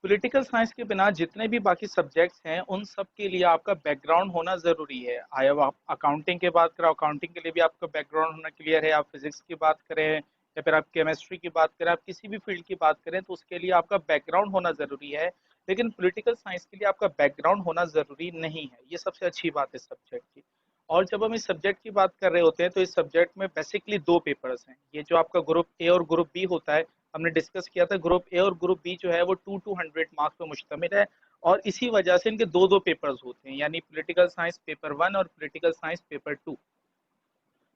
Political science के बिना जितने भी बाकी सब्जेक्ट्स हैं उन सब के लिए आपका बैकग्राउंड होना ज़रूरी है। आया अब आप अकाउंटिंग की बात करें, अकाउंटिंग के लिए भी आपका बैकग्राउंड होना क्लियर है। आप फिजिक्स की बात करें या फिर आप केमिस्ट्री की बात करें, आप किसी भी फील्ड की बात करें तो उसके लिए आपका बैकग्राउंड होना ज़रूरी है। लेकिन पॉलिटिकल साइंस के लिए आपका बैकग्राउंड होना ज़रूरी नहीं है। ये सबसे अच्छी बात है सब्जेक्ट की। और जब हम इस सब्जेक्ट की बात कर रहे होते हैं तो इस सब्जेक्ट में बेसिकली दो पेपर्स हैं। ये जो आपका ग्रुप ए और ग्रुप बी होता है, हमने डिस्कस किया था, ग्रुप ए और ग्रुप बी जो है वो 200 मार्क्स पर मुश्तमिल है। और इसी वजह से इनके दो दो पेपर्स होते हैं, यानी पॉलिटिकल साइंस पेपर 1 और पॉलिटिकल साइंस पेपर 2।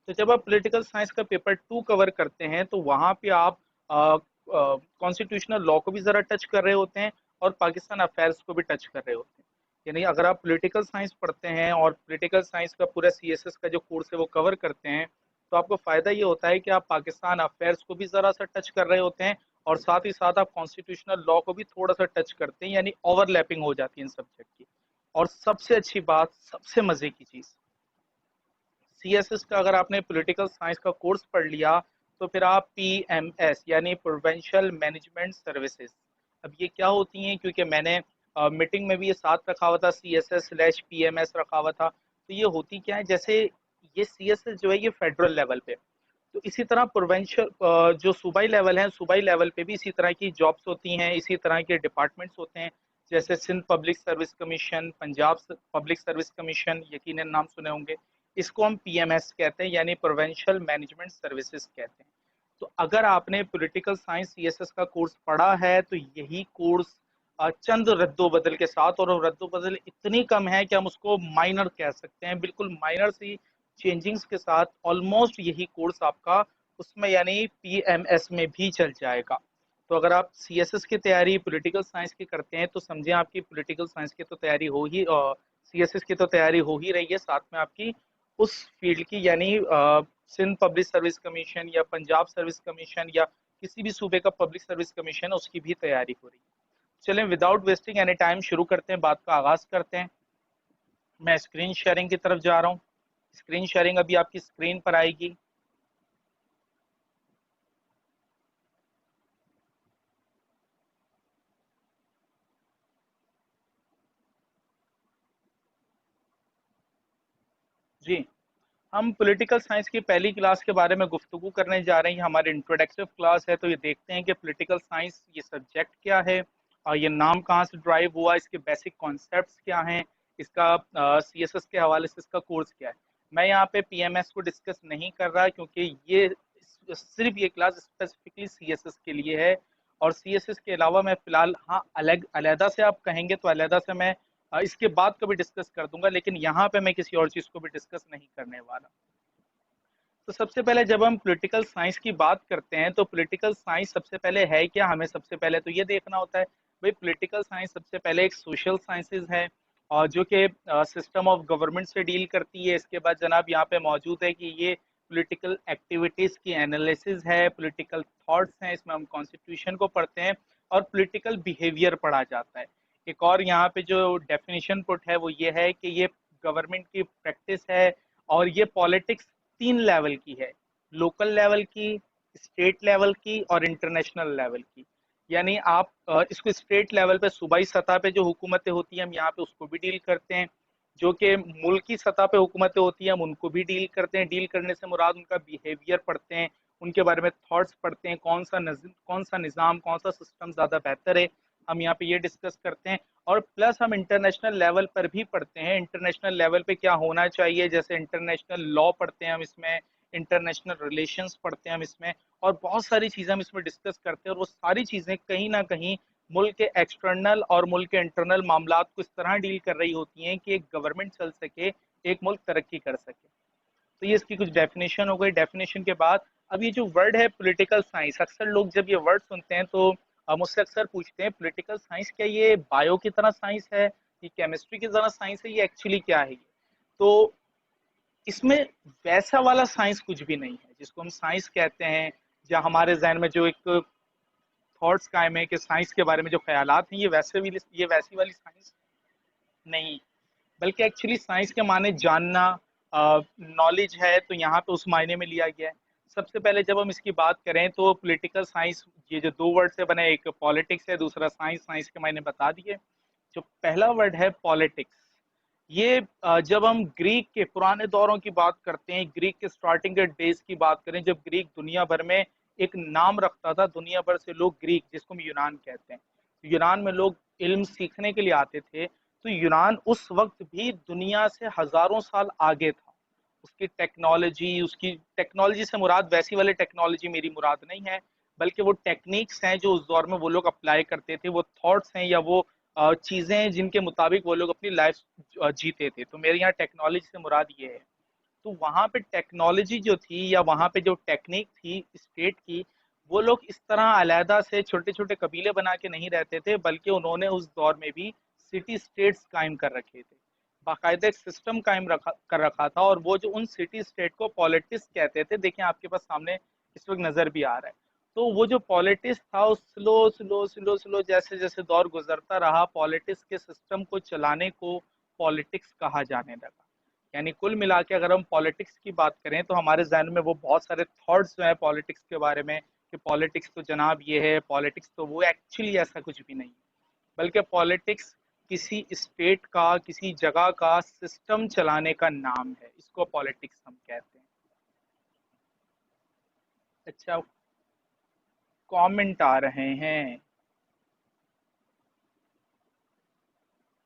तो जब आप पॉलिटिकल साइंस का पेपर 2 कवर करते हैं तो वहाँ पे आप कॉन्स्टिट्यूशनल लॉ को भी ज़रा टच कर रहे होते हैं और पाकिस्तान अफेयर्स को भी टच कर रहे होते हैं। यानी अगर आप पॉलिटिकल साइंस पढ़ते हैं और पॉलिटिकल साइंस का पूरा सीएसएस का जो कोर्स है वो कवर करते हैं, तो आपको फ़ायदा ये होता है कि आप पाकिस्तान अफेयर्स को भी ज़रा सा टच कर रहे होते हैं और साथ ही साथ आप कॉन्स्टिट्यूशनल लॉ को भी थोड़ा सा टच करते हैं, यानी ओवरलैपिंग हो जाती है इन सब्जेक्ट की। और सबसे अच्छी बात, सबसे मज़े की चीज़, सीएसएस का अगर आपने पॉलिटिकल साइंस का कोर्स पढ़ लिया तो फिर आप पीएमएस यानी प्रोविंशियल मैनेजमेंट सर्विसेज, अब ये क्या होती हैं, क्योंकि मैंने मीटिंग में भी ये साथ रखा हुआ था, CSS/PMS रखा हुआ था। तो ये होती क्या है, जैसे ये सीएसएस जो है ये फेडरल लेवल पे, तो इसी तरह प्रोविंशियल जो सूबाई लेवल है, सूबाई लेवल पे भी इसी तरह की जॉब्स होती हैं, इसी तरह के डिपार्टमेंट्स होते हैं। जैसे Sindh public service commission, Punjab public service commission, यकीनन नाम सुने होंगे। इसको हम पीएमएस कहते हैं, यानी प्रोविंशियल मैनेजमेंट सर्विसेज कहते हैं। तो अगर आपने पॉलिटिकल साइंस सीएसएस का कोर्स पढ़ा है तो यही कोर्स चंद रद्दोबदल के साथ, और रद्दोबदल इतनी कम है कि हम उसको माइनर कह सकते हैं, बिल्कुल माइनर सी चेंजिंग्स के साथ ऑलमोस्ट यही कोर्स आपका उसमें यानी पीएमएस में भी चल जाएगा। तो अगर आप सीएसएस की तैयारी पॉलिटिकल साइंस की करते हैं तो समझें आपकी पॉलिटिकल साइंस की तो तैयारी हो ही, सीएसएस की तो तैयारी हो ही रही है, साथ में आपकी उस फील्ड की यानी सिंध पब्लिक सर्विस कमीशन या पंजाब सर्विस कमीशन या किसी भी सूबे का पब्लिक सर्विस कमीशन है उसकी भी तैयारी हो रही है। चलें विदाउट वेस्टिंग एनी टाइम शुरू करते हैं, बात का आगाज करते हैं। मैं स्क्रीन शेयरिंग की तरफ जा रहा हूँ। स्क्रीन शेयरिंग अभी आपकी स्क्रीन पर आएगी। जी, हम पॉलिटिकल साइंस की पहली क्लास के बारे में गुफ्तगू करने जा रहे हैं। हमारी इंट्रोडक्टिव क्लास है, तो ये देखते हैं कि पॉलिटिकल साइंस ये सब्जेक्ट क्या है और ये नाम कहाँ से ड्राइव हुआ, इसके बेसिक कॉन्सेप्ट्स क्या हैं, इसका सीएसएस के हवाले से इसका कोर्स क्या है। मैं यहाँ पे पीएमएस को डिस्कस नहीं कर रहा क्योंकि ये सिर्फ ये क्लास स्पेसिफिकली सीएसएस के लिए है। और सीएसएस के अलावा मैं फिलहाल, हाँ, अलग अलहदा से आप कहेंगे तो अलहदा से मैं इसके बाद कभी डिस्कस कर दूंगा, लेकिन यहाँ पे मैं किसी और चीज़ को भी डिस्कस नहीं करने वाला। तो सबसे पहले जब हम पॉलिटिकल साइंस की बात करते हैं तो पॉलिटिकल साइंस सबसे पहले है क्या, हमें सबसे पहले तो ये देखना होता है भाई पॉलिटिकल साइंस सबसे पहले एक सोशल साइंसेज है और जो कि सिस्टम ऑफ गवर्नमेंट से डील करती है। इसके बाद जनाब यहाँ पे मौजूद है कि ये पॉलिटिकल एक्टिविटीज की एनालिसिस है, पॉलिटिकल थॉट्स हैं, इसमें हम कॉन्स्टिट्यूशन को पढ़ते हैं और पॉलिटिकल बिहेवियर पढ़ा जाता है। एक और यहाँ पे जो डेफिनेशन पुट है वो ये है कि ये गवर्नमेंट की प्रैक्टिस है और ये पॉलिटिक्स तीन लेवल की है, लोकल लेवल की, स्टेट लेवल की और इंटरनेशनल लेवल की। यानी आप इसको स्टेट लेवल पे सूबाई सतह पे जो हुकूमतें होती हैं हम यहाँ पे उसको भी डील करते हैं, जो कि मुल्क की सतह पे हुकूमतें होती हैं हम उनको भी डील करते हैं। डील करने से मुराद उनका बिहेवियर पढ़ते हैं, उनके बारे में थॉट्स पढ़ते हैं, कौन सा निज़ाम, कौन सा सिस्टम ज़्यादा बेहतर है, हम यहाँ पे ये डिस्कस करते हैं। और प्लस हम इंटरनेशनल लेवल पर भी पढ़ते हैं, इंटरनेशनल लेवल पे क्या होना चाहिए, जैसे इंटरनेशनल लॉ पढ़ते हैं हम इसमें, इंटरनेशनल रिलेशंस पढ़ते हैं हम इसमें, और बहुत सारी चीज़ें हम इसमें डिस्कस करते हैं। और वो सारी चीज़ें कहीं ना कहीं मुल्क के एक्सटर्नल और मुल्क के इंटरनल मामलात को इस तरह डील कर रही होती हैं कि एक गवर्नमेंट चल सके, एक मुल्क तरक्की कर सके। तो ये इसकी कुछ डेफिनेशन हो गई। डेफिनेशन के बाद अब ये जो वर्ड है पॉलिटिकल साइंस, अक्सर लोग जब ये वर्ड सुनते हैं तो मुझसे अक्सर पूछते हैं पॉलिटिकल साइंस क्या ये बायो की तरह साइंस है, ये केमिस्ट्री की तरह साइंस है, ये एक्चुअली क्या है ये। तो इसमें वैसा वाला साइंस कुछ भी नहीं है जिसको हम साइंस कहते हैं, या हमारे जहन में जो एक थॉट्स कायम है कि साइंस के बारे में जो ख्यालात हैं ये वैसी वाली साइंस नहीं। बल्कि एक्चुअली साइंस के माने जानना, नॉलेज है, तो यहाँ पे उस मायने में लिया गया है। सबसे पहले जब हम इसकी बात करें तो पॉलिटिकल साइंस, ये जो दो वर्ड से बने, एक पॉलिटिक्स है, दूसरा साइंस, साइंस के मैंने बता दिए। जो पहला वर्ड है पॉलिटिक्स, ये जब हम ग्रीक के पुराने दौरों की बात करते हैं, ग्रीक के स्टार्टिंग के डेज की बात करें, जब ग्रीक दुनिया भर में एक नाम रखता था, दुनिया भर से लोग ग्रीक, जिसको हम यूनान कहते हैं, यूनान में लोग इल्म सीखने के लिए आते थे। तो यूनान उस वक्त भी दुनिया से हजारों साल आगे था। उसकी टेक्नोलॉजी से मुराद वैसी वाली टेक्नोलॉजी मेरी मुराद नहीं है, बल्कि वो टेक्निक्स हैं जो उस दौर में वो लोग अप्लाई करते थे, वो थॉट्स हैं या वो चीजें हैं जिनके मुताबिक वो लोग अपनी लाइफ जीते थे। तो मेरे यहाँ टेक्नोलॉजी से मुराद ये है। तो वहां पे टेक्नोलॉजी जो थी या वहां पे जो टेक्निक थी स्टेट की, वो लोग इस तरह अलहदा से छोटे छोटे कबीले बना के नहीं रहते थे, बल्कि उन्होंने उस दौर में भी सिटी स्टेट्स कायम कर रखे थे, बाकायदा एक सिस्टम कायम कर रखा था। और वो जो उन सिटी स्टेट को पॉलिटिक्स कहते थे, देखिए आपके पास सामने इस वक्त नजर भी आ रहा है। तो वो जो पॉलिटिक्स था, उस स्लो स्लो स्लो स्लो जैसे जैसे दौर गुजरता रहा, पॉलिटिक्स के सिस्टम को चलाने को पॉलिटिक्स कहा जाने लगा। यानी कुल मिला के अगर हम पॉलिटिक्स की बात करें तो हमारे जहन में वो बहुत सारे थॉट्स जो है पॉलिटिक्स के बारे में, कि पॉलिटिक्स तो जनाब ये है, पॉलिटिक्स तो वो, एक्चुअली ऐसा कुछ भी नहीं है। बल्कि पॉलिटिक्स किसी स्टेट का, किसी जगह का सिस्टम चलाने का नाम है, इसको पॉलिटिक्स हम कहते हैं। अच्छा, कमेंट आ रहे हैं।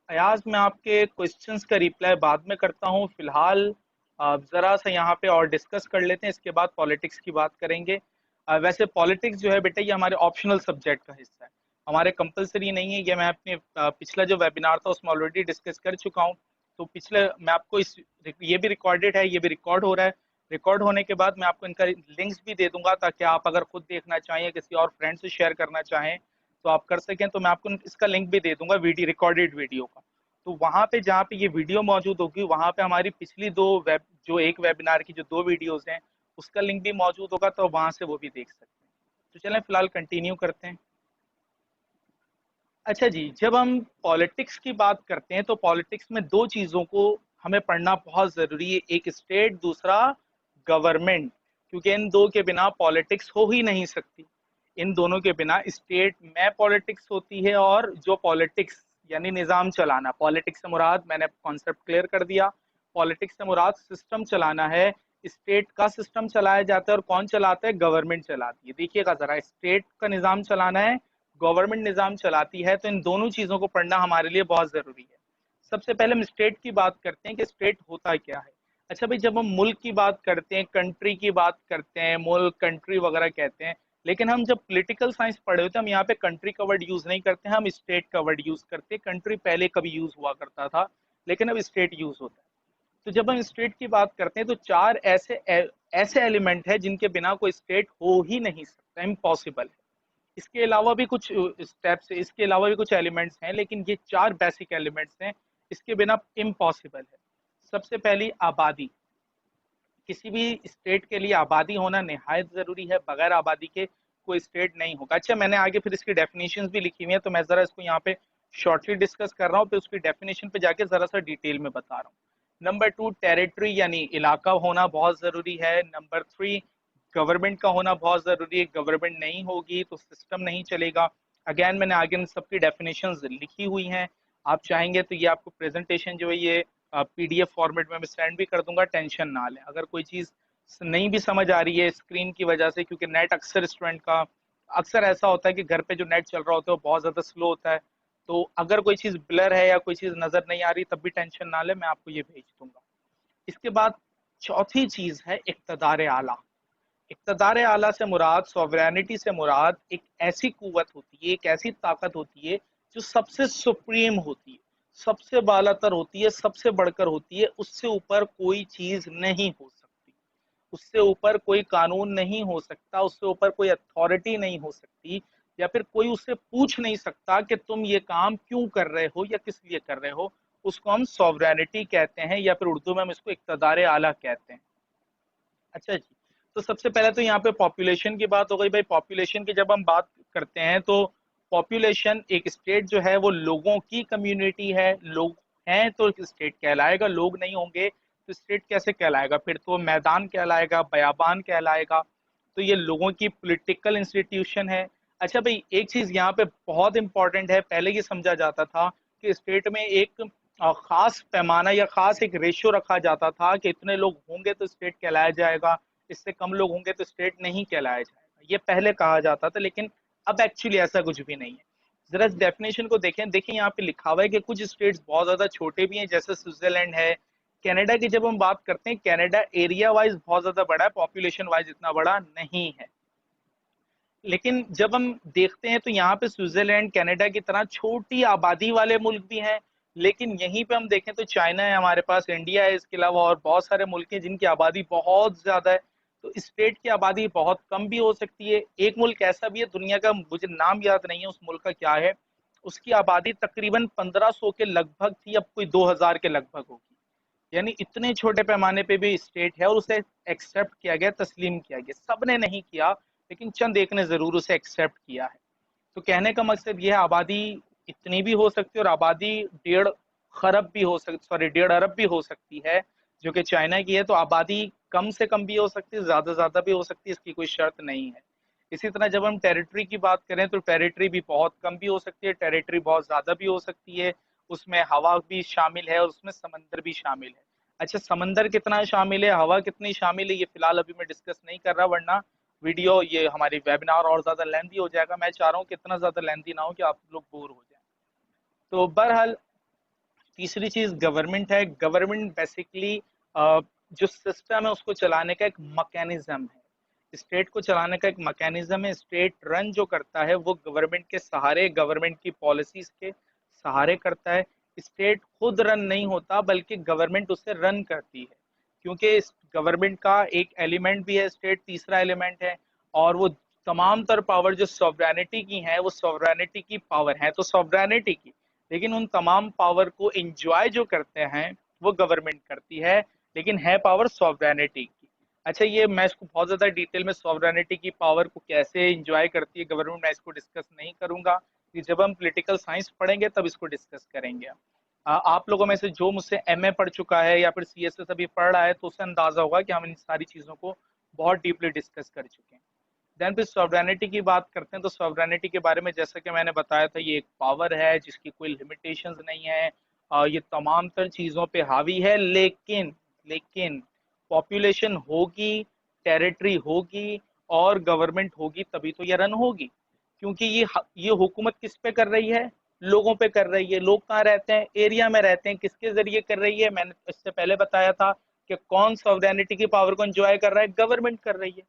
अयाज, मैं आपके क्वेश्चंस का रिप्लाई बाद में करता हूँ, फिलहाल जरा सा यहाँ पे और डिस्कस कर लेते हैं, इसके बाद पॉलिटिक्स की बात करेंगे। वैसे पॉलिटिक्स जो है बेटा, ये हमारे ऑप्शनल सब्जेक्ट का हिस्सा है, हमारे कंपलसरी नहीं है। ये मैं अपने पिछला जो वेबिनार था उसमें ऑलरेडी डिस्कस कर चुका हूँ। तो पिछले मैं आपको ये भी रिकॉर्डेड है, ये भी रिकॉर्ड हो रहा है। रिकॉर्ड होने के बाद मैं आपको इनका लिंक्स भी दे दूंगा, ताकि आप अगर खुद देखना चाहें या किसी और फ्रेंड से शेयर करना चाहें तो आप कर सकें। तो मैं आपको इसका लिंक भी दे दूंगा, वीडियो रिकॉर्डेड वीडियो का। तो वहां पे जहाँ पे ये वीडियो मौजूद होगी, वहां पे हमारी पिछली जो एक वेबिनार की जो दो वीडियोस हैं, उसका लिंक भी मौजूद होगा, तो वहां से वो भी देख सकते हैं। तो चलें फिलहाल कंटिन्यू करते हैं। अच्छा जी, जब हम पॉलिटिक्स की बात करते हैं तो पॉलिटिक्स में दो चीजों को हमें पढ़ना बहुत जरूरी है, एक स्टेट, दूसरा गवर्नमेंट। क्योंकि इन दो के बिना पॉलिटिक्स हो ही नहीं सकती। इन दोनों के बिना स्टेट में पॉलिटिक्स होती है, और जो पॉलिटिक्स यानी निजाम चलाना, पॉलिटिक्स से मुराद मैंने कॉन्सेप्ट क्लियर कर दिया, पॉलिटिक्स से मुराद सिस्टम चलाना है। स्टेट का सिस्टम चलाया जाता है, और कौन चलाता है? गवर्नमेंट चलाती है। देखिएगा जरा, स्टेट का निजाम चलाना है, गवर्नमेंट निजाम चलाती है, तो इन दोनों चीजों को पढ़ना हमारे लिए बहुत जरूरी है। सबसे पहले हम स्टेट की बात करते हैं कि स्टेट होता क्या है। अच्छा भाई, जब हम मुल्क की बात करते हैं, कंट्री की बात करते हैं, मुल्क कंट्री वगैरह कहते हैं, लेकिन हम जब पॉलिटिकल साइंस पढ़े होते हैं, हम यहाँ पे कंट्री का वर्ड यूज नहीं करते हैं, हम स्टेट का वर्ड यूज करते हैं। कंट्री पहले कभी यूज हुआ करता था, लेकिन अब स्टेट यूज होता है। तो जब हम स्टेट की बात करते हैं तो चार ऐसे एलिमेंट है जिनके बिना कोई स्टेट हो ही नहीं सकता, इम्पॉसिबल है। इसके अलावा भी कुछ स्टेप्स, इसके अलावा भी कुछ एलिमेंट्स हैं, लेकिन ये चार बेसिक एलिमेंट्स हैं, इसके बिना इम्पॉसिबल है। सबसे पहली, आबादी। किसी भी स्टेट के लिए आबादी होना निहायत जरूरी है, बगैर आबादी के कोई स्टेट नहीं होगा। अच्छा, मैंने आगे फिर इसकी डेफिनेशंस भी लिखी हुई है, तो मैं जरा इसको यहाँ पे शॉर्टली डिस्कस कर रहा हूँ, फिर उसकी डेफिनेशन पे जाके जरा सा डिटेल में बता रहा हूँ। नंबर टू, टेरिटरी यानी इलाका होना बहुत जरूरी है। नंबर थ्री, गवर्नमेंट का होना बहुत जरूरी है, गवर्नमेंट नहीं होगी तो सिस्टम नहीं चलेगा। अगेन मैंने आगे इन सबकी डेफिनेशंस लिखी हुई हैं, आप चाहेंगे तो ये आपको प्रेजेंटेशन जो है ये पीडीएफ फॉर्मेट में मैं सेंड भी कर दूंगा, टेंशन ना लें। अगर कोई चीज़ नहीं भी समझ आ रही है स्क्रीन की वजह से, क्योंकि नेट अक्सर स्टूडेंट का अक्सर ऐसा होता है कि घर पे जो नेट चल रहा होता है वो बहुत ज़्यादा स्लो होता है, तो अगर कोई चीज़ ब्लर है या कोई चीज़ नज़र नहीं आ रही तब भी टेंशन ना लें, मैं आपको ये भेज दूंगा। इसके बाद चौथी चीज़ है इक़्तिदार आला। इक़्तिदार आला से मुराद, सॉवरेनिटी से मुराद एक ऐसी कुव्वत होती है, एक ऐसी ताकत होती है जो सबसे सुप्रीम होती है, सबसे बालातर होती है, सबसे बढ़कर होती है। उससे ऊपर कोई चीज नहीं हो सकती, उससे ऊपर कोई कानून नहीं हो सकता, उससे ऊपर कोई अथॉरिटी नहीं हो सकती, या फिर कोई उससे पूछ नहीं सकता कि तुम ये काम क्यों कर रहे हो या किस लिए कर रहे हो। उसको हम सॉवरेनिटी कहते हैं, या फिर उर्दू में हम इसको इक़्तिदार आला कहते हैं। अच्छा जी, तो सबसे पहले तो यहाँ पे पॉपुलेशन की बात हो गई। भाई पॉपुलेशन की जब हम बात करते हैं तो पॉपुलेशन, एक स्टेट जो है वो लोगों की कम्युनिटी है। लोग हैं तो स्टेट कहलाएगा, लोग नहीं होंगे तो स्टेट कैसे कहलाएगा? फिर तो मैदान कहलाएगा, बयाबान कहलाएगा। तो ये लोगों की पॉलिटिकल इंस्टीट्यूशन है। अच्छा भाई, एक चीज यहाँ पे बहुत इंपॉर्टेंट है, पहले ये समझा जाता था कि स्टेट में एक खास पैमाना या खास एक रेशियो रखा जाता था कि इतने लोग होंगे तो स्टेट कहलाया जाएगा, इससे कम लोग होंगे तो स्टेट नहीं कहलाया जाएगा, ये पहले कहा जाता था। लेकिन अब एक्चुअली ऐसा कुछ भी नहीं है। जरा इस डेफिनेशन को देखें, देखिए यहाँ पे लिखा हुआ है कि कुछ स्टेट्स बहुत ज्यादा छोटे भी हैं, जैसे स्विट्जरलैंड है। कनाडा की जब हम बात करते हैं, कनाडा एरिया वाइज बहुत ज्यादा बड़ा है, पॉपुलेशन वाइज इतना बड़ा नहीं है। लेकिन जब हम देखते हैं तो यहाँ पे स्विट्जरलैंड कनाडा की तरह छोटी आबादी वाले मुल्क भी हैं। लेकिन यहीं पे हम देखें तो चाइना है हमारे पास, इंडिया है, इसके अलावा और बहुत सारे मुल्क हैं जिनकी आबादी बहुत ज्यादा है। तो स्टेट की आबादी बहुत कम भी हो सकती है। एक मुल्क ऐसा भी है दुनिया का, मुझे नाम याद नहीं है उस मुल्क का क्या है, उसकी आबादी तकरीबन 1500 के लगभग थी, अब कोई 2000 के लगभग होगी। यानी इतने छोटे पैमाने पे भी स्टेट है और उसे एक्सेप्ट किया गया, तस्लीम किया गया। सबने नहीं किया, लेकिन चंद एक ने जरूर उसे एक्सेप्ट किया है। तो कहने का मकसद यह है, आबादी इतनी भी हो सकती है और आबादी 1.5 खरब भी हो सकती, सॉरी 1.5 अरब भी हो सकती है, जो कि चाइना की है। तो आबादी कम से कम भी हो सकती है, ज्यादा भी हो सकती है, इसकी कोई शर्त नहीं है। इसी तरह जब हम टेरिटरी की बात करें तो टेरिटरी भी बहुत कम भी हो सकती है, टेरिटरी बहुत ज्यादा भी हो सकती है। उसमें हवा भी शामिल है और उसमें समंदर भी शामिल है। अच्छा, समंदर कितना शामिल है, हवा कितनी शामिल है, ये फिलहाल अभी मैं डिस्कस नहीं कर रहा, वरना वीडियो, ये हमारी वेबिनार और ज्यादा लेंथी हो जाएगा। मैं चाह रहा हूँ कि इतना ज्यादा लेंथी ना हो कि आप लोग बोर हो जाए। तो बहरहाल, तीसरी चीज गवर्नमेंट है। गवर्नमेंट बेसिकली जो सिस्टम है उसको चलाने का एक मैकेनिज्म है, स्टेट को चलाने का एक मैकेनिज्म है। स्टेट रन जो करता है वो गवर्नमेंट के सहारे, गवर्नमेंट की पॉलिसीज के सहारे करता है। स्टेट खुद रन नहीं होता, बल्कि गवर्नमेंट उसे रन करती है, क्योंकि गवर्नमेंट का एक एलिमेंट भी है स्टेट, तीसरा एलिमेंट है। और वो तमाम तर पावर जो सॉवरेनिटी की है, वो सॉवरेनिटी की पावर है तो सॉवरेनिटी की, लेकिन उन तमाम पावर को एंजॉय जो करते हैं वो गवर्नमेंट करती है, लेकिन है पावर सॉवरेनिटी की। अच्छा, ये मैं इसको बहुत ज्यादा डिटेल में सॉवरेनिटी की पावर को कैसे एंजॉय करती है गवर्नमेंट, मैं इसको डिस्कस नहीं करूंगा, कि जब हम पॉलिटिकल साइंस पढ़ेंगे तब इसको डिस्कस करेंगे। आप लोगों में से जो मुझसे एमए पढ़ चुका है या फिर सीएसएस अभी पढ़ रहा है, तो उसे अंदाजा होगा कि हम इन सारी चीजों को बहुत डीपली डिस्कस कर चुके हैं। देन फिर सॉवरेनिटी की बात करते हैं, तो सॉवरेनिटी के बारे में जैसा कि मैंने बताया था, ये एक पावर है जिसकी कोई लिमिटेशंस नहीं है। ये तमाम तर चीजों पे हावी है, लेकिन लेकिन पॉपुलेशन होगी, टेरिटरी होगी और गवर्नमेंट होगी, तभी तो ये रन होगी। क्योंकि ये हुकूमत किस पे कर रही है, लोगों पे कर रही है। लोग कहाँ रहते हैं, एरिया में रहते हैं। किसके जरिए कर रही है, मैंने इससे पहले बताया था कि कौन सॉवरेनिटी की पावर को एंजॉय कर रहा है, गवर्नमेंट कर रही है।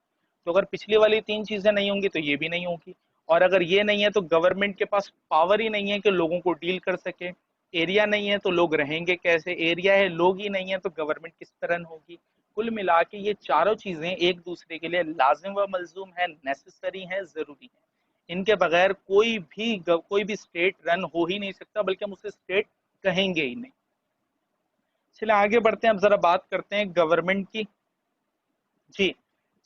तो अगर पिछली वाली तीन चीजें नहीं होंगी तो ये भी नहीं होगी। और अगर ये नहीं है तो गवर्नमेंट के पास पावर ही नहीं है कि लोगों को डील कर सके। एरिया नहीं है तो लोग रहेंगे कैसे, एरिया है लोग ही नहीं है तो गवर्नमेंट किस तरह होगी। कुल मिला के ये चारों चीजें एक दूसरे के लिए लाजिम व मलजूम है, नेसेसरी है, जरूरी है। इनके बगैर कोई भी स्टेट रन हो ही नहीं सकता, बल्कि हम उसे स्टेट कहेंगे ही नहीं। चलिए आगे बढ़ते हैं, अब जरा बात करते हैं गवर्नमेंट की। जी,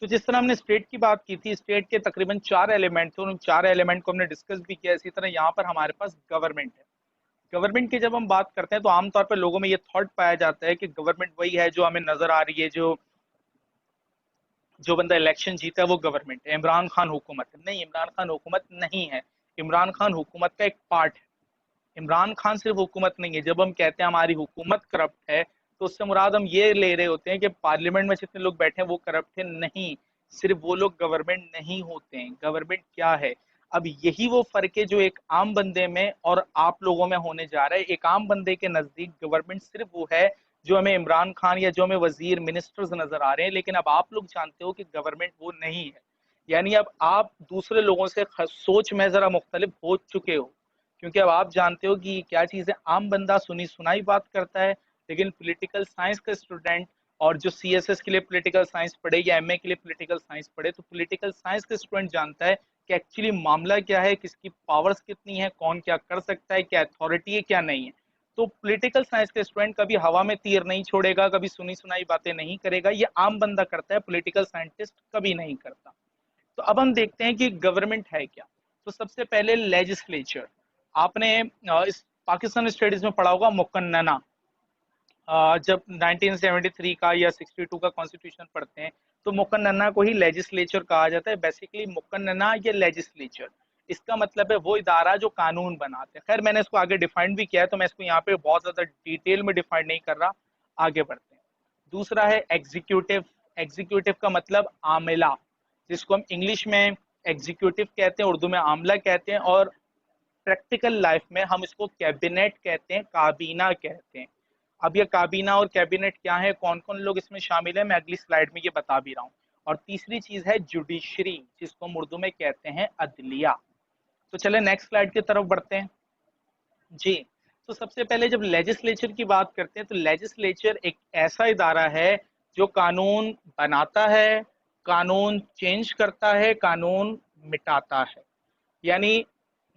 तो जिस तरह हमने स्टेट की बात की थी, स्टेट के तकरीबन 4 एलिमेंट थे, उन 4 एलिमेंट को हमने डिस्कस भी किया। इसी तरह यहाँ पर हमारे पास गवर्नमेंट है। गवर्नमेंट की जब हम बात करते हैं तो आमतौर पर लोगों में ये थॉट पाया जाता है कि गवर्नमेंट वही है जो हमें नजर आ रही है, जो जो बंदा इलेक्शन जीता है वो गवर्नमेंट है, इमरान खान हुकूमत है। नहीं, इमरान खान हुकूमत नहीं है। इमरान खान हुकूमत का एक पार्ट है। इमरान खान सिर्फ हुकूमत नहीं है। जब हम कहते हैं हमारी हुकूमत करप्ट है, तो उससे मुराद हम ये ले रहे होते हैं कि पार्लियामेंट में जितने लोग बैठे हैं वो करप्ट है, नहीं। सिर्फ वो लोग गवर्नमेंट नहीं होते हैं। गवर्नमेंट क्या है, अब यही वो फर्क है जो एक आम बंदे में और आप लोगों में होने जा रहा है। एक आम बंदे के नजदीक गवर्नमेंट सिर्फ वो है जो हमें इमरान खान या जो हमें वजीर मिनिस्टर्स नजर आ रहे हैं, लेकिन अब आप लोग जानते हो कि गवर्नमेंट वो नहीं है। यानी अब आप दूसरे लोगों से सोच में जरा मुख्तलिफ हो चुके हो, क्योंकि अब आप जानते हो कि क्या चीज़ है। आम बंदा सुनी सुनाई बात करता है, लेकिन पॉलिटिकल साइंस का स्टूडेंट, और जो सीएसएस के लिए पॉलिटिकल साइंस पढ़े या एमए के लिए पॉलिटिकल साइंस पढ़े, तो पॉलिटिकल साइंस का स्टूडेंट जानता है कि एक्चुअली मामला क्या है, किसकी पावर्स कितनी है, कौन क्या कर सकता है, क्या अथॉरिटी है, क्या नहीं है। तो पॉलिटिकल साइंस का स्टूडेंट कभी हवा में तीर नहीं छोड़ेगा, कभी सुनी सुनाई बातें नहीं करेगा। ये आम बंदा करता है, पॉलिटिकल साइंटिस्ट कभी नहीं करता। तो अब हम देखते हैं कि गवर्नमेंट है क्या। तो सबसे पहले लेजिस्लेचर। आपने इस पाकिस्तान स्टडीज में पढ़ा होगा मुकन्नना। जब 1973 का या 62 का कॉन्स्टिट्यूशन पढ़ते हैं तो मुकन्नना को ही लेजिस्लेचर कहा जाता है। बेसिकली मुकन्नना या लेजिस्लेचर, इसका मतलब है वो इदारा जो कानून बनाते हैं। खैर मैंने इसको आगे डिफाइन भी किया है, तो मैं इसको यहाँ पे बहुत ज्यादा डिटेल में डिफाइन नहीं कर रहा, आगे बढ़ते हैं। दूसरा है एग्जीक्यूटिव। एग्जीक्यूटिव का मतलब आमिला, जिसको हम इंग्लिश में एग्जीक्यूटिव कहते हैं, उर्दू में आमला कहते हैं, और प्रैक्टिकल लाइफ में हम इसको कैबिनेट कहते हैं, काबीना कहते हैं। अब ये काबीना और कैबिनेट क्या है, कौन कौन लोग इसमें शामिल है, मैं अगली स्लाइड में ये बता भी रहा हूँ। और तीसरी चीज है जुडिशरी, जिसको हम उर्दू में कहते हैं अदलिया। तो चले नेक्स्ट स्लाइड की तरफ बढ़ते हैं जी। तो सबसे पहले जब लेजिस्लेचर की बात करते हैं, तो लेजिस्लेचर एक ऐसा इदारा है जो कानून बनाता है, कानून चेंज करता है, कानून मिटाता है। यानी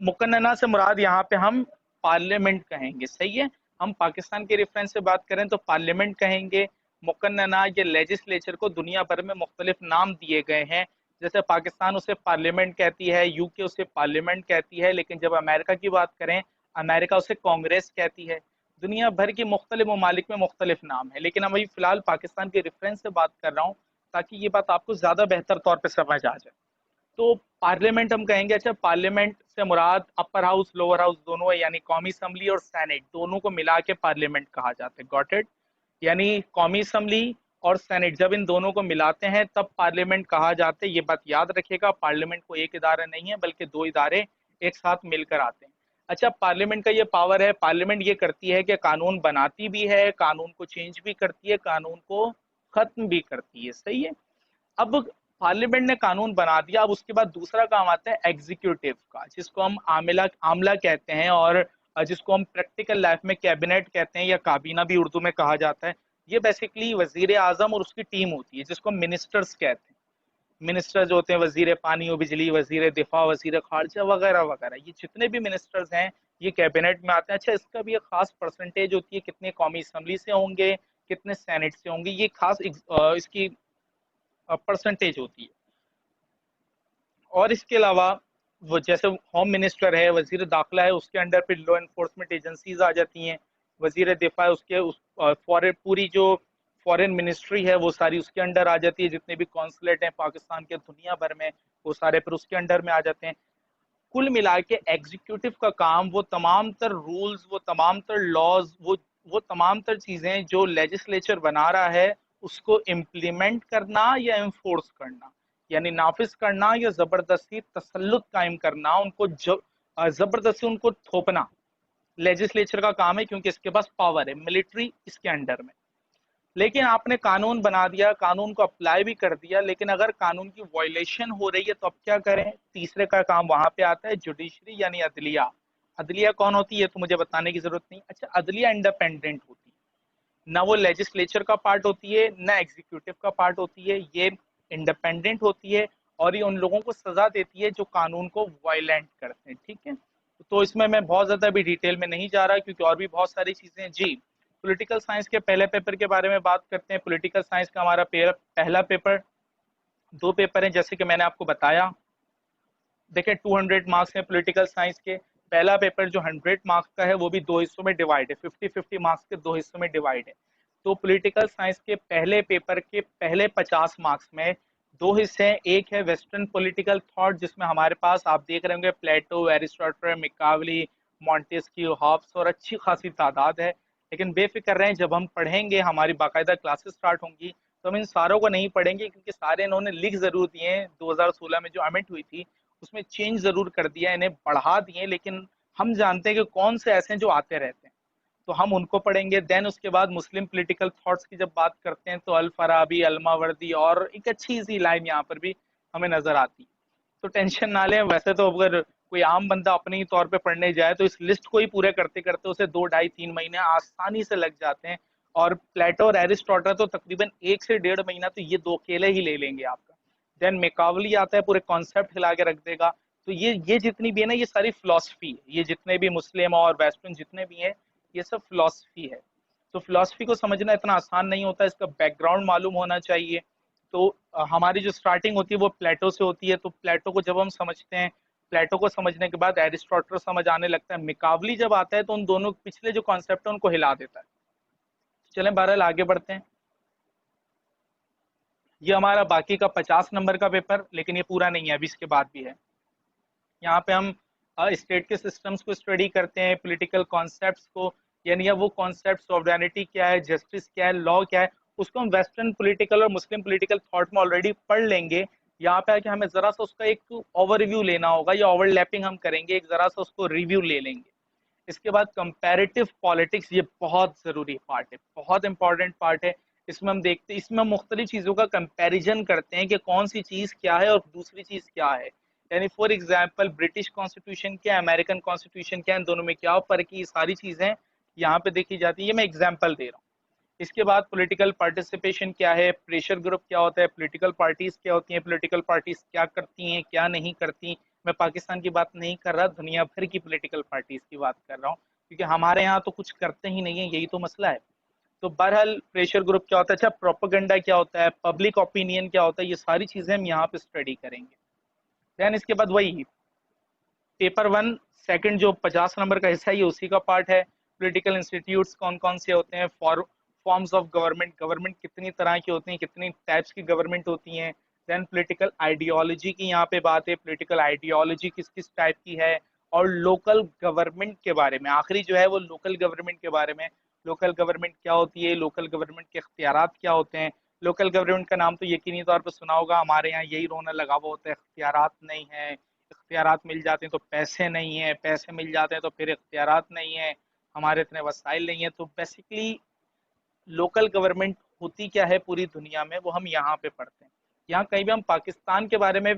मुकन्नना से मुराद यहाँ पे हम पार्लियामेंट कहेंगे, सही है। हम पाकिस्तान के रेफरेंस से बात करें तो पार्लियामेंट कहेंगे। मुकन्नना या लेजिस्लेचर को दुनिया भर में मुख्तलिफ नाम दिए गए हैं। जैसे पाकिस्तान उसे पार्लियामेंट कहती है, यूके उसे पार्लियामेंट कहती है, लेकिन जब अमेरिका की बात करें, अमेरिका उसे कांग्रेस कहती है। दुनिया भर की मुख्तलिफ ममालिक में मुख्तलिफ नाम है, लेकिन हम अभी फिलहाल पाकिस्तान के रेफरेंस से बात कर रहा हूँ, ताकि ये बात आपको ज्यादा बेहतर तौर पर समझ आ जाए। तो पार्लियामेंट हम कहेंगे। अच्छा, पार्लियामेंट से मुराद अपर हाउस लोअर हाउस दोनों है, यानी कौमी असम्बली और सेनेट दोनों को मिला के पार्लियामेंट कहा जाता है। Got it. यानी कौमी असम्बली और सेनेट जब इन दोनों को मिलाते हैं तब पार्लियामेंट कहा जाता है। ये बात याद रखिएगा, पार्लियामेंट को एक इदारा नहीं है बल्कि दो इदारे एक साथ मिलकर आते हैं। अच्छा, पार्लियामेंट का ये पावर है, पार्लियामेंट ये करती है कि कानून बनाती भी है, कानून को चेंज भी करती है, कानून को खत्म भी करती है, सही है। अब पार्लियामेंट ने कानून बना दिया, अब उसके बाद दूसरा काम आता है एग्जीक्यूटिव का, जिसको हम आमला आमला कहते हैं, और जिसको हम प्रैक्टिकल लाइफ में कैबिनेट कहते हैं, या काबीना भी उर्दू में कहा जाता है। ये बेसिकली वजीर आजम और उसकी टीम होती है, जिसको हम मिनिस्टर्स कहते हैं। मिनिस्टर्स होते हैं वजीर पानी और बिजली, वजीर दिफा, वजीर खारजा वगैरह वगैरह। ये जितने भी मिनिस्टर्स हैं ये कैबिनेट में आते हैं। अच्छा, इसका भी एक खास परसेंटेज होती है, कितने कौमी असम्बली से होंगे, कितने सेनेट से होंगे, ये खास इसकी परसेंटेज होती है। और इसके अलावा वो जैसे होम मिनिस्टर है, वजीर दाखिला है, उसके अंडर फिर लॉ एनफोर्समेंट एजेंसीज आ जाती हैं। वजीर दिफा है, उसके फॉरेन पूरी जो फॉरेन मिनिस्ट्री है वो सारी उसके अंडर आ जाती है। जितने भी कॉन्सुलेट हैं पाकिस्तान के दुनिया भर में, वो सारे फिर उसके अंडर में आ जाते हैं। कुल मिला के एग्जीक्यूटिव का काम वो तमाम तर रूल्स, वो तमाम तर लॉज, वो तमाम तर चीजें जो लेजिस्लेचर बना रहा है उसको इम्प्लीमेंट करना या इन्फोर्स करना, यानी नाफिज करना या जबरदस्ती तसल्लुत कायम करना, उनको जबरदस्ती उनको थोपना लेजिस्लेचर का काम है, क्योंकि इसके पास पावर है, मिलिट्री इसके अंडर में। लेकिन आपने कानून बना दिया, कानून को अप्लाई भी कर दिया, लेकिन अगर कानून की वायलेशन हो रही है तो अब क्या करें। तीसरे का काम वहां पे आता है जुडिशरी यानी अदलिया। अदलिया कौन होती है तो मुझे बताने की जरूरत नहीं। अच्छा, अदलिया इंडिपेंडेंट होती है, ना वो लेजिस्लेचर का पार्ट होती है ना एग्जीक्यूटिव का पार्ट होती है, ये इंडिपेंडेंट होती है। और ये उन लोगों को सजा देती है जो कानून को वायलेंट करते हैं, ठीक है। तो इसमें मैं बहुत ज्यादा भी डिटेल में नहीं जा रहा, क्योंकि और भी बहुत सारी चीजें हैं जी। पॉलिटिकल साइंस के पहले पेपर के बारे में बात करते हैं। पॉलिटिकल साइंस का हमारा पहला पेपर, दो पेपर है जैसे कि मैंने आपको बताया। देखिए 200 मार्क्स हैं पॉलिटिकल साइंस के। पहला पेपर जो 100 मार्क्स का है वो भी दो हिस्सों में डिवाइड है, 50-50 मार्क्स के दो हिस्सों में डिवाइड है। तो पॉलिटिकल साइंस के पहले पेपर के पहले 50 मार्क्स में दो हिस्से हैं। एक है वेस्टर्न पॉलिटिकल थॉट, जिसमें हमारे पास आप देख रहे होंगे प्लेटो, एरिस्टोटल, मिकावली, मॉन्टेस्क्यू, हॉब्स और अच्छी खासी तादाद है। लेकिन बेफिक्र रहें, जब हम पढ़ेंगे हमारी बाकायदा क्लासेस स्टार्ट होंगी तो हम इन सारों को नहीं पढ़ेंगे, क्योंकि सारे इन्होंने लिख जरूर दिए हैं। 2016 में जो अमेंड हुई थी उसमें चेंज जरूर कर दिया, इन्हें बढ़ा दिए, लेकिन हम जानते हैं कि कौन से ऐसे हैं जो आते रहते हैं, तो हम उनको पढ़ेंगे। देन उसके बाद मुस्लिम पॉलिटिकल थॉट्स की जब बात करते हैं तो अल फराबी, अल मावर्दी, और एक अच्छी सी लाइन यहाँ पर भी हमें नजर आती है। तो टेंशन ना लें, वैसे तो अगर कोई आम बंदा अपने ही तौर पे पढ़ने जाए तो इस लिस्ट को ही पूरे करते करते उसे 2, 2.5, 3 महीने आसानी से लग जाते हैं। और प्लेटो और एरिस्टोटल तो तकरीबन 1 से 1.5 महीना तो ये दो अकेले ही ले लेंगे आपका। देन मेकावली आता है, पूरे कॉन्सेप्ट हिला के रख देगा। तो ये जितनी भी है ना, ये सारी फिलॉसफी है। ये जितने भी मुस्लिम और वेस्टर्न जितने भी हैं, ये सब फिलॉसफी है। तो फिलॉसफी को समझना इतना आसान नहीं होता, इसका बैकग्राउंड मालूम होना चाहिए। तो हमारी जो स्टार्टिंग होती है वो प्लेटो से होती है। तो प्लेटो को जब हम समझते हैं, प्लेटो को समझने के बाद एरिस्टोटल समझ आने लगता है। मिकावली जब आता है तो उन दोनों पिछले जो कॉन्सेप्ट है उनको हिला देता है। चलें बहरहाल आगे बढ़ते हैं। ये हमारा बाकी का 50 नंबर का पेपर, लेकिन ये पूरा नहीं है, अभी इसके बाद भी है। यहाँ पे हम स्टेट के सिस्टम्स को स्टडी करते हैं, पॉलिटिकल कॉन्सेप्ट्स को, यानी वो कॉन्सेप्ट सॉवरेनिटी क्या है, जस्टिस क्या है, लॉ क्या है, उसको हम वेस्टर्न पॉलिटिकल और मुस्लिम पॉलिटिकल थॉट में ऑलरेडी पढ़ लेंगे। यहाँ पे आके हमें जरा सा उसका एक ओवरव्यू लेना होगा, या ओवरलैपिंग हम करेंगे, एक जरा सा उसको रिव्यू ले लेंगे। इसके बाद कंपैरेटिव पॉलिटिक्स, ये बहुत जरूरी पार्ट है, बहुत इंपॉर्टेंट पार्ट है। इसमें हम देखते हैं, इसमें हम मुख्तलिफ चीजों का कंपैरिजन करते हैं कि कौन सी चीज क्या है और दूसरी चीज क्या है। यानी फॉर एग्जाम्पल ब्रिटिश कॉन्स्टिट्यूशन क्या है, अमेरिकन कॉन्स्टिट्यूशन क्या है, इन दोनों में क्या फर्क है, ये सारी चीजें यहाँ पे देखी जाती है। ये मैं एग्जाम्पल दे रहा हूँ। इसके बाद पॉलिटिकल पार्टिसिपेशन क्या है, प्रेशर ग्रुप क्या होता है, पॉलिटिकल पार्टीज क्या होती हैं, पॉलिटिकल पार्टीज क्या करती हैं क्या नहीं करती। मैं पाकिस्तान की बात नहीं कर रहा, दुनिया भर की पॉलिटिकल पार्टीज की बात कर रहा हूँ, क्योंकि हमारे यहाँ तो कुछ करते ही नहीं है, यही तो मसला है। तो बहरहाल प्रेशर ग्रुप क्या होता है, अच्छा प्रोपोगंडा क्या होता है, पब्लिक ओपिनियन क्या होता है, ये सारी चीजें हम यहाँ पे स्टडी करेंगे। देन इसके बाद वही पेपर वन सेकंड जो 50 नंबर का हिस्सा है, ये उसी का पार्ट है। पॉलिटिकल इंस्टीट्यूट्स कौन कौन से होते हैं, फॉर्म्स ऑफ गवर्नमेंट, गवर्नमेंट कितनी तरह की होती हैं, कितनी टाइप्स की गवर्नमेंट होती हैं। देन पॉलिटिकल आइडियोलॉजी की यहाँ पे बात है, पॉलिटिकल आइडियोलॉजी किस किस टाइप की है। और लोकल गवर्नमेंट के बारे में आखिरी जो है वो लोकल गवर्नमेंट के बारे में, लोकल गवर्नमेंट क्या होती है, लोकल गवर्नमेंट के इख्तियारात क्या होते हैं। लोकल गवर्नमेंट का नाम तो यकीनी तौर पर सुना होगा, हमारे यहाँ यही रोना लगा हुआ होता है, इख्तियारात नहीं है, इख्तियारात मिल जाते हैं तो पैसे नहीं है, पैसे मिल जाते हैं तो फिर इख्तियारात नहीं है, हमारे इतने वसाइल नहीं है। तो बेसिकली लोकल गवर्नमेंट होती क्या है पूरी दुनिया में, वो हम यहाँ पे पढ़ते हैं। यहाँ कहीं भी हम पाकिस्तान के बारे में,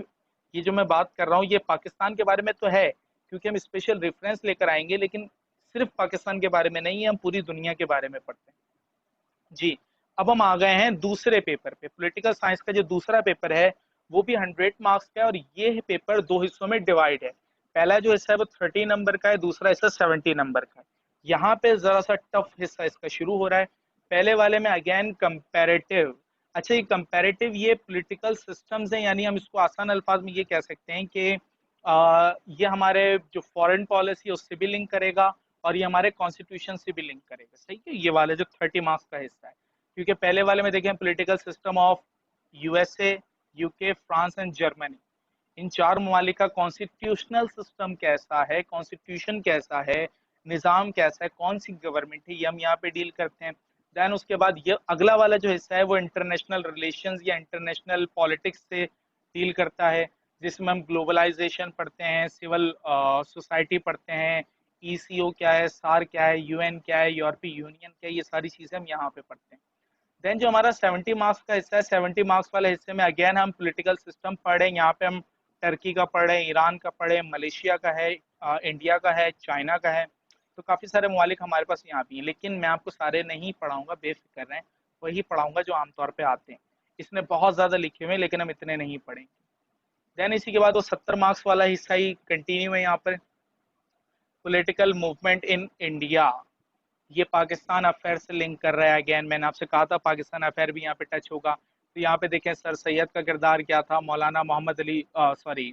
ये जो मैं बात कर रहा हूँ ये पाकिस्तान के बारे में तो है, क्योंकि हम स्पेशल रेफरेंस लेकर आएंगे, लेकिन सिर्फ पाकिस्तान के बारे में नहीं है, हम पूरी दुनिया के बारे में पढ़ते हैं। जी। अब हम आ गए हैं दूसरे पेपर पे, पॉलिटिकल साइंस का जो दूसरा पेपर है वो भी 100 मार्क्स का है, और ये पेपर दो हिस्सों में डिवाइड है। पहला जो हिस्सा है वो 30 नंबर का है, दूसरा हिस्सा 70 नंबर का है। यहाँ पे जरा सा टफ हिस्सा इसका शुरू हो रहा है। पहले वाले में अगेन कंपेरेटिव। अच्छा, ये कंपेरेटिव ये पॉलिटिकल सिस्टम्स हैं, यानी हम इसको आसान अल्फाज में ये कह सकते हैं कि ये हमारे जो फॉरेन पॉलिसी है उससे भी लिंक करेगा, और ये हमारे कॉन्स्टिट्यूशन से भी लिंक करेगा। सही है, ये वाले जो 30 मार्क्स का हिस्सा है। क्योंकि पहले वाले में देखें political system of USA, UK, France and Germany, इन चार ममालिक का कॉन्स्टिट्यूशनल सिस्टम कैसा है, कॉन्स्टिट्यूशन कैसा है, निज़ाम कैसा है, कौन सी गवर्नमेंट है, ये हम यहाँ पे डील करते हैं। देन उसके बाद ये अगला वाला जो हिस्सा है वो इंटरनेशनल रिलेशंस या इंटरनेशनल पॉलिटिक्स से डील करता है, जिसमें हम ग्लोबलाइजेशन पढ़ते हैं, सिविल सोसाइटी पढ़ते हैं, ईसीओ क्या है, सार क्या है, यूएन क्या है, यूरोपीय यूनियन क्या है, ये सारी चीजें हम यहाँ पे पढ़ते हैं। देन जो हमारा 70 मार्क्स का हिस्सा है, 70 मार्क्स वाले हिस्से में अगेन हम पॉलिटिकल सिस्टम पढ़ रहे हैं। यहाँ पे हम टर्की का पढ़ रहे हैं, ईरान का पढ़ रहे हैं, मलेशिया का है, इंडिया का है, चाइना का है। तो काफ़ी सारे ममालिक हमारे पास यहाँ भी हैं, लेकिन मैं आपको सारे नहीं पढ़ाऊंगा, बेफिक्र रहें, वही पढ़ाऊंगा जो आमतौर पर आते हैं। इसमें बहुत ज़्यादा लिखे हुए हैं, लेकिन हम इतने नहीं पढ़ेंगे। देन इसी के बाद वो 70 मार्क्स वाला हिस्सा ही कंटिन्यू है यहाँ पर, पॉलिटिकल मूवमेंट इन इंडिया। ये पाकिस्तान अफेयर से लिंक कर रहा है। अगेन मैंने आपसे कहा था पाकिस्तान अफेयर भी यहाँ पे टच होगा। तो यहाँ पे देखें सर सैयद का किरदार क्या था, मौलाना मोहम्मद अली सॉरी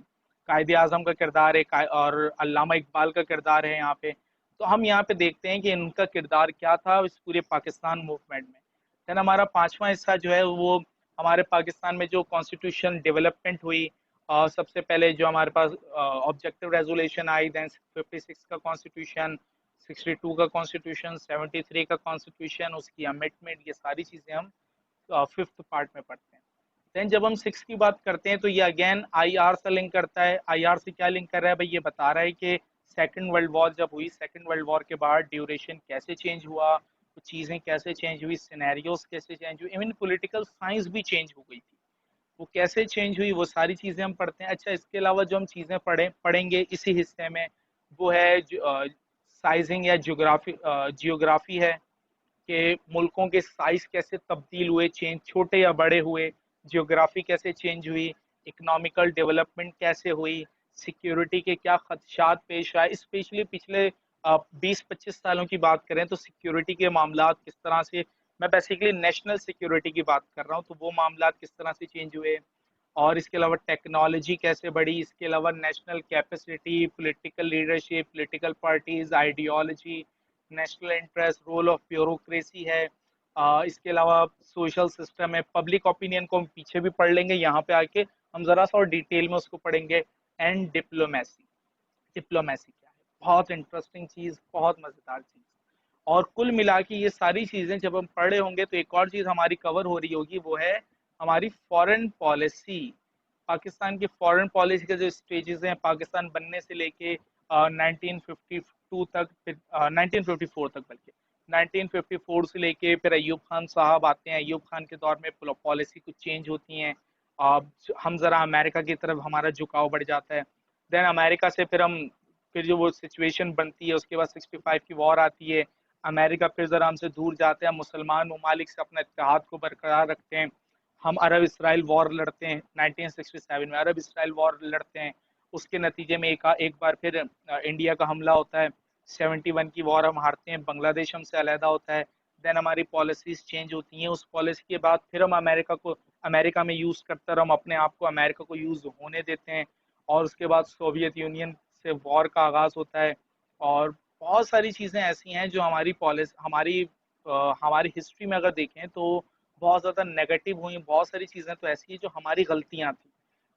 कायदे आजम का किरदार है, और अल्लामा इकबाल का किरदार है यहाँ पे। तो हम यहाँ पे देखते हैं कि इनका किरदार क्या था इस पूरे पाकिस्तान मूवमेंट में। देन हमारा पांचवा हिस्सा जो है वो हमारे पाकिस्तान में जो कॉन्स्टिट्यूशन डेवलपमेंट हुई, सबसे पहले जो हमारे पास ऑब्जेक्टिव रेजोल्यूशन आई, देन 56 का कॉन्स्टिट्यूशन, 62 का कॉन्स्टिट्यूशन, 73 का कॉन्स्टिट्यूशन, उसकी अमेंडमेंट, ये सारी चीज़ें हम फिफ्थ पार्ट में पढ़ते हैं। देन जब हम सिक्स की बात करते हैं तो ये अगेन आईआर से लिंक करता है। आईआर से क्या लिंक कर रहा है भाई, ये बता रहा है कि सेकेंड वर्ल्ड वॉर जब हुई, सेकेंड वर्ल्ड वॉर के बाद ड्यूरेशन कैसे चेंज हुआ, तो चीज़ें कैसे चेंज हुई, सिनेरियोज कैसे चेंज हुई, इवन पॉलिटिकल साइंस भी चेंज हो गई थी, वो कैसे चेंज हुई, वो सारी चीज़ें हम पढ़ते हैं। अच्छा, इसके अलावा जो हम चीज़ें पढ़ेंगे इसी हिस्से में, वो है साइजिंग या जियोग्राफी है, कि मुल्कों के साइज कैसे तब्दील हुए, चेंज छोटे या बड़े हुए, जियोग्राफी कैसे चेंज हुई, इकोनॉमिकल डेवलपमेंट कैसे हुई, सिक्योरिटी के क्या खदशात पेश आए, स्पेशली पिछले 20-25 सालों की बात करें तो सिक्योरिटी के मामला किस तरह से, मैं बेसिकली नेशनल सिक्योरिटी की बात कर रहा हूँ, तो वो मामला किस तरह से चेंज हुए। और इसके अलावा टेक्नोलॉजी कैसे बढ़ी, इसके अलावा national capacity, political leadership, political parties, ideology, national interest, role of bureaucracy है, इसके अलावा सोशल सिस्टम है, पब्लिक ओपिनियन को हम पीछे भी पढ़ लेंगे, यहाँ पे आके हम जरा सा और डिटेल में उसको पढ़ेंगे। एंड डिप्लोमेसी, डिप्लोमेसी क्या है, बहुत इंटरेस्टिंग चीज, बहुत मजेदार चीज। और कुल मिला के ये सारी चीजें जब हम पढ़ रहे होंगे तो एक और चीज हमारी कवर हो रही होगी, वो है हमारी फॉरेन पॉलिसी। पाकिस्तान की फॉरेन पॉलिसी के जो स्टेजेस हैं पाकिस्तान बनने से लेके 1952 तक, फिर 1954 तक, बल्कि 1954 से लेके फिर अयूब खान साहब आते हैं। अयूब खान के दौर में पॉलिसी कुछ चेंज होती हैं। हम जरा अमेरिका की तरफ हमारा झुकाव बढ़ जाता है। देन अमेरिका से फिर जो वो सिचुएशन बनती है, उसके बाद 65 की वॉर आती है। अमेरिका फिर जरा हमसे दूर जाते हैं, मुसलमान ममालिक से अपना इत्तेहाद को बरकरार रखते हैं। हम अरब इसराइल वॉर लड़ते हैं 1967 में, अरब इसराइल वॉर लड़ते हैं। उसके नतीजे में एक बार फिर इंडिया का हमला होता है। 71 की वॉर हम हारते हैं, बांग्लादेश हमसे अलहदा होता है। देन हमारी पॉलिसीज चेंज होती हैं। उस पॉलिसी के बाद फिर हम अमेरिका में यूज करते हैं, हम अपने आप को अमेरिका को यूज होने देते हैं। और उसके बाद सोवियत यूनियन से वॉर का आगाज होता है। और बहुत सारी चीजें ऐसी हैं जो हमारी पॉलिसी, हमारी हिस्ट्री में अगर देखें तो बहुत ज्यादा नेगेटिव हुई। बहुत सारी चीजें तो ऐसी हैं जो हमारी गलतियां थी।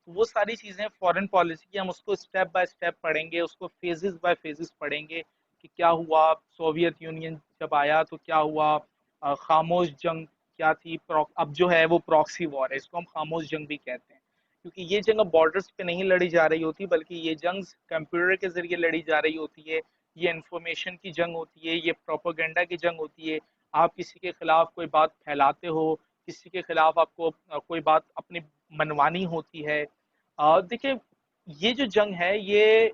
तो वो सारी चीजें फॉरेन पॉलिसी की हम उसको स्टेप बाय स्टेप पढ़ेंगे, उसको फेजेस बाय फेजेस पढ़ेंगे कि क्या हुआ, सोवियत यूनियन जब आया तो क्या हुआ, खामोश जंग क्या थी, अब जो है वो प्रॉक्सी वॉर है, इसको हम खामोश जंग भी कहते हैं। क्योंकि ये जंग बॉर्डर्स पे नहीं लड़ी जा रही होती, बल्कि ये जंग कंप्यूटर के जरिए लड़ी जा रही होती है। ये इंफॉर्मेशन की जंग होती है, ये प्रोपोगेंडा की जंग होती है। आप किसी के खिलाफ कोई बात फैलाते हो, किसी के खिलाफ आपको कोई बात अपनी मनवानी होती है। देखिए, ये जो जंग है ये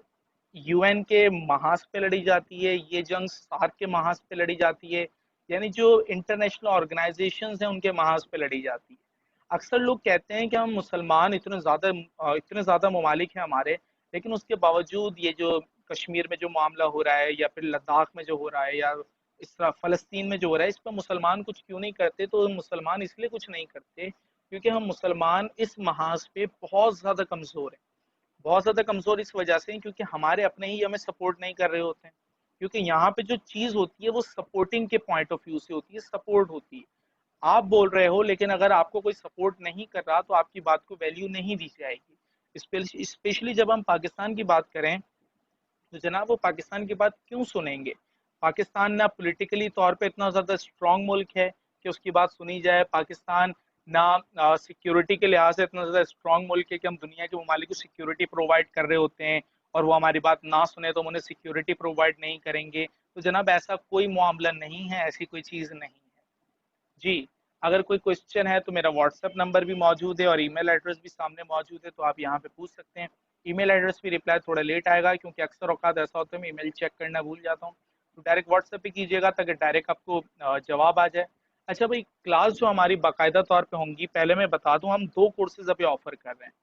यूएन के महाज पे लड़ी जाती है, ये जंग सार्क के महाज पे लड़ी जाती है। यानी जो इंटरनेशनल ऑर्गेनाइजेशंस हैं उनके महाज पे लड़ी जाती है। अक्सर लोग कहते हैं कि हम मुसलमान इतने ज्यादा ममालिक हैं हमारे, लेकिन उसके बावजूद ये जो कश्मीर में जो मामला हो रहा है, या फिर लद्दाख में जो हो रहा है, या इस तरह फलस्तीन में जो हो रहा है, इस पर मुसलमान कुछ क्यों नहीं करते? तो मुसलमान इसलिए कुछ नहीं करते क्योंकि हम मुसलमान इस महाज पे बहुत ज्यादा कमजोर हैं। बहुत ज्यादा कमजोर इस वजह से हैं क्योंकि हमारे अपने ही हमें सपोर्ट नहीं कर रहे होते हैं। क्योंकि यहाँ पे जो चीज होती है वो सपोर्टिंग के पॉइंट ऑफ व्यू से होती है, सपोर्ट होती है। आप बोल रहे हो, लेकिन अगर आपको कोई सपोर्ट नहीं कर रहा तो आपकी बात को वैल्यू नहीं दी जाएगी। स्पेशली जब हम पाकिस्तान की बात करें तो जनाब वो पाकिस्तान की बात क्यों सुनेंगे? पाकिस्तान ना पॉलिटिकली तौर पे इतना ज्यादा स्ट्रांग मुल्क है कि उसकी बात सुनी जाए। पाकिस्तान ना सिक्योरिटी के लिहाज से इतना ज्यादा स्ट्रांग मुल्क है कि हम दुनिया के ममालिक को सिक्योरिटी प्रोवाइड कर रहे होते हैं, और वो हमारी बात ना सुने तो हम उन्हें सिक्योरिटी प्रोवाइड नहीं करेंगे। तो जनाब ऐसा कोई मामला नहीं है, ऐसी कोई चीज नहीं है। जी, अगर कोई क्वेश्चन है तो मेरा व्हाट्सएप नंबर भी मौजूद है और ईमेल एड्रेस भी सामने मौजूद है, तो आप यहाँ पे पूछ सकते हैं। ईमेल एड्रेस भी रिप्लाई थोड़ा लेट आएगा क्योंकि अक्सर औकात ऐसा होता है मैं ईमेल चेक करना भूल जाता हूँ। तो डायरेक्ट व्हाट्सएप पे कीजिएगा ताकि डायरेक्ट आपको जवाब आ जाए। अच्छा भाई, क्लास जो हमारी बाकायदा तौर पे होंगी, पहले मैं बता दूं, हम दो कोर्सेज अभी ऑफर कर रहे हैं।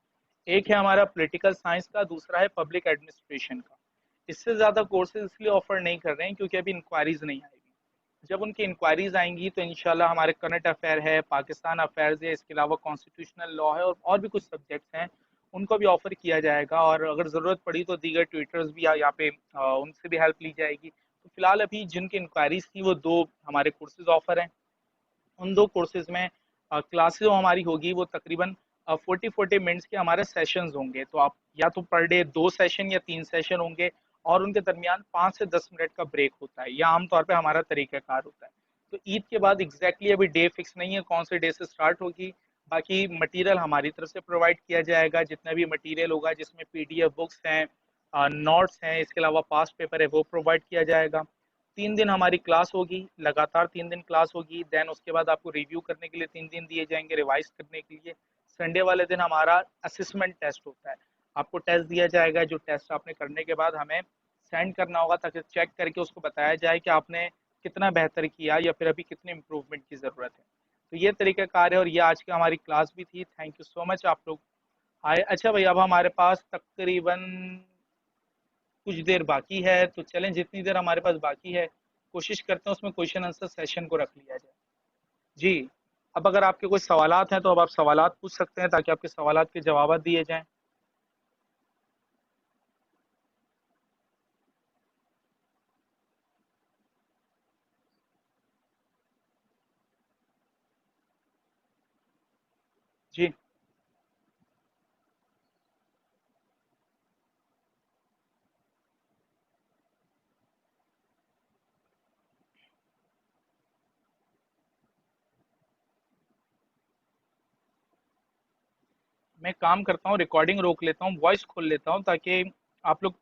एक है हमारा पॉलिटिकल साइंस का, दूसरा है पब्लिक एडमिनिस्ट्रेशन का। इससे ज्यादा कोर्सेज इसलिए ऑफर नहीं कर रहे हैं क्योंकि अभी इंक्वायरीज नहीं आई। जब उनकी इंक्वायरीज आएंगी तो इंशाल्लाह हमारे करंट अफेयर है, पाकिस्तान अफेयर्स है, इसके अलावा कॉन्स्टिट्यूशनल लॉ है, और भी कुछ सब्जेक्ट्स हैं, उनको भी ऑफर किया जाएगा। और अगर ज़रूरत पड़ी तो दीगर ट्विटर्स भी यहाँ पे उनसे भी हेल्प ली जाएगी। तो फिलहाल अभी जिनकी इंक्वायरीज थी वो दो हमारे कोर्सेज ऑफर हैं। उन दो कोर्सेज में क्लासेस हमारी होगी वो तकरीबन 40-40 मिनट्स के हमारे सेशंस होंगे। तो आप या तो पर डे 2 सेशन या 3 सेशन होंगे, और उनके दरमियान 5 से 10 मिनट का ब्रेक होता है। यह आमतौर पे हमारा तरीकाकार होता है। तो ईद के बाद एग्जैक्टली अभी डे फिक्स नहीं है कौन से डे से स्टार्ट होगी। बाकी मटेरियल हमारी तरफ से प्रोवाइड किया जाएगा, जितना भी मटेरियल होगा जिसमें पीडीएफ बुक्स हैं, नोट्स हैं, इसके अलावा पास्ट पेपर है, वो प्रोवाइड किया जाएगा। 3 दिन हमारी क्लास होगी, लगातार 3 दिन क्लास होगी। देन उसके बाद आपको रिव्यू करने के लिए 3 दिन दिए जाएंगे, रिवाइज करने के लिए। संडे वाले दिन हमारा असेसमेंट टेस्ट होता है। आपको टेस्ट दिया जाएगा, जो टेस्ट आपने करने के बाद हमें सेंड करना होगा ताकि चेक करके उसको बताया जाए कि आपने कितना बेहतर किया या फिर अभी कितने इम्प्रूवमेंट की ज़रूरत है। तो ये तरीका कार है, और ये आज की हमारी क्लास भी थी। थैंक यू सो मच आप लोग आए। अच्छा भाई, अब हमारे पास तकरीबन कुछ देर बाकी है, तो चलें, जितनी देर हमारे पास बाकी है कोशिश करते हैं उसमें क्वेश्चन आंसर सेशन को रख लिया जाए। जी, अब अगर आपके कोई सवालात हैं तो अब आप सवालात पूछ सकते हैं ताकि आपके सवालात के जवाब दिए जाएं। जी। मैं काम करता हूँ, रिकॉर्डिंग रोक लेता हूँ, वॉइस खोल लेता हूँ ताकि आप लोग